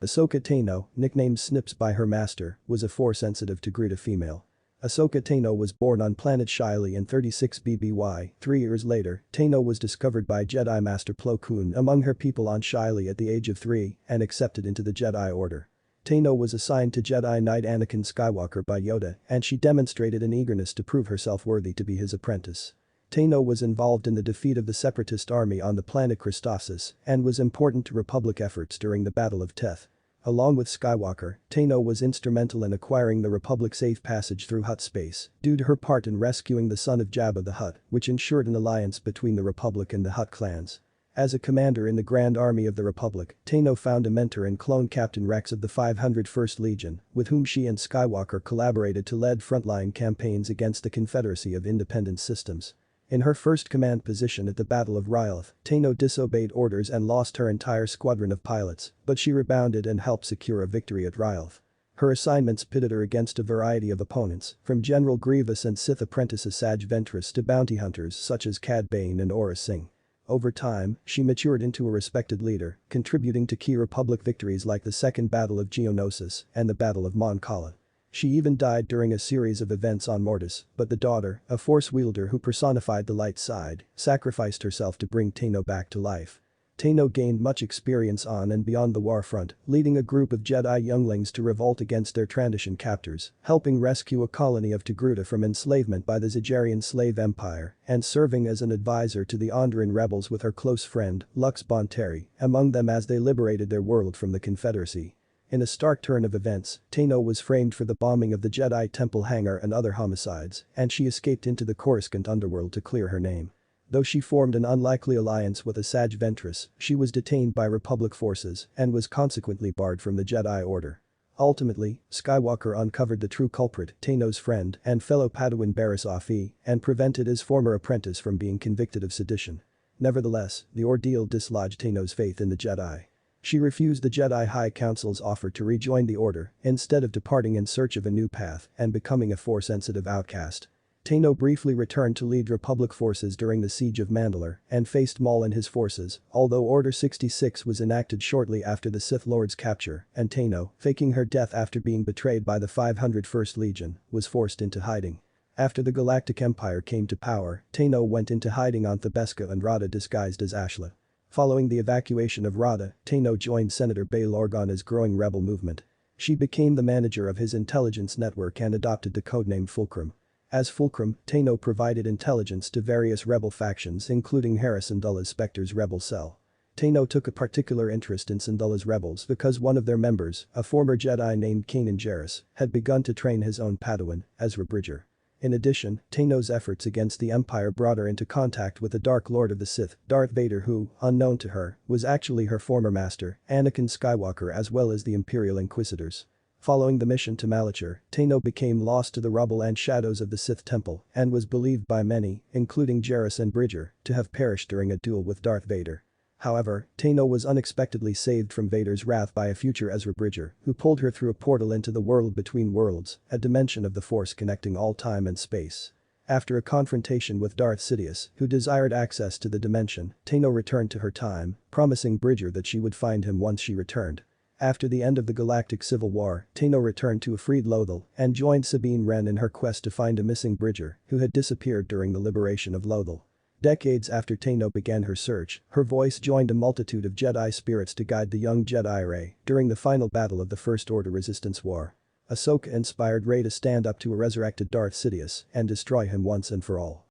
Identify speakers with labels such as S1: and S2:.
S1: Ahsoka Tano, nicknamed Snips by her master, was a Force-sensitive Togruta female. Ahsoka Tano was born on planet Shiley in 36 BBY. 3 years later, Tano was discovered by Jedi Master Plo Koon among her people on Shiley at the age of 3 and accepted into the Jedi Order. Tano was assigned to Jedi Knight Anakin Skywalker by Yoda, and she demonstrated an eagerness to prove herself worthy to be his apprentice. Tano was involved in the defeat of the Separatist army on the planet Christophsis and was important to Republic efforts during the Battle of Teth. Along with Skywalker, Tano was instrumental in acquiring the Republic's safe passage through Hutt space due to her part in rescuing the son of Jabba the Hutt, which ensured an alliance between the Republic and the Hutt clans. As a commander in the Grand Army of the Republic, Tano found a mentor in clone Captain Rex of the 501st Legion, with whom she and Skywalker collaborated to lead frontline campaigns against the Confederacy of Independent Systems. In her first command position at the Battle of Ryloth, Tano disobeyed orders and lost her entire squadron of pilots, but she rebounded and helped secure a victory at Ryloth. Her assignments pitted her against a variety of opponents, from General Grievous and Sith apprentice Asajj Ventress to bounty hunters such as Cad Bane and Aurra Sing. Over time, she matured into a respected leader, contributing to key Republic victories like the Second Battle of Geonosis and the Battle of Mon Cala. She even died during a series of events on Mortis, but the daughter, a Force wielder who personified the light side, sacrificed herself to bring Tano back to life. Tano gained much experience on and beyond the warfront, leading a group of Jedi younglings to revolt against their Trandoshan captors, helping rescue a colony of Togruta from enslavement by the Zajarian slave empire, and serving as an advisor to the Onderan rebels with her close friend, Lux Bonteri, among them as they liberated their world from the Confederacy. In a stark turn of events, Tano was framed for the bombing of the Jedi Temple hangar and other homicides, and she escaped into the Coruscant underworld to clear her name. Though she formed an unlikely alliance with Asajj Ventress, she was detained by Republic forces and was consequently barred from the Jedi Order. Ultimately, Skywalker uncovered the true culprit, Tano's friend and fellow Padawan Barriss Offee, and prevented his former apprentice from being convicted of sedition. Nevertheless, the ordeal dislodged Tano's faith in the Jedi. She refused the Jedi High Council's offer to rejoin the Order, instead of departing in search of a new path and becoming a Force-sensitive outcast. Tano briefly returned to lead Republic forces during the Siege of Mandalore and faced Maul and his forces, although Order 66 was enacted shortly after the Sith Lord's capture, and Tano, faking her death after being betrayed by the 501st Legion, was forced into hiding. After the Galactic Empire came to power, Tano went into hiding on Thebeska and Rada disguised as Ashla. Following the evacuation of Rada, Tano joined Senator Bail Organa's growing rebel movement. She became the manager of his intelligence network and adopted the codename Fulcrum. As Fulcrum, Tano provided intelligence to various rebel factions including Hera Syndulla Spectre's rebel cell. Tano took a particular interest in Syndulla's rebels because one of their members, a former Jedi named Kanan Jarrus, had begun to train his own Padawan, Ezra Bridger. In addition, Tano's efforts against the Empire brought her into contact with the Dark Lord of the Sith, Darth Vader who, unknown to her, was actually her former master, Anakin Skywalker as well as the Imperial Inquisitors. Following the mission to Malachor, Tano became lost to the rubble and shadows of the Sith Temple and was believed by many, including Jarrus and Bridger, to have perished during a duel with Darth Vader. However, Tano was unexpectedly saved from Vader's wrath by a future Ezra Bridger, who pulled her through a portal into the world between worlds, a dimension of the Force connecting all time and space. After a confrontation with Darth Sidious, who desired access to the dimension, Tano returned to her time, promising Bridger that she would find him once she returned. After the end of the Galactic Civil War, Tano returned to Afreed Lothal and joined Sabine Wren in her quest to find a missing Bridger who had disappeared during the liberation of Lothal. Decades after Tano began her search, her voice joined a multitude of Jedi spirits to guide the young Jedi Rey during the final battle of the First Order Resistance War. Ahsoka inspired Rey to stand up to a resurrected Darth Sidious and destroy him once and for all.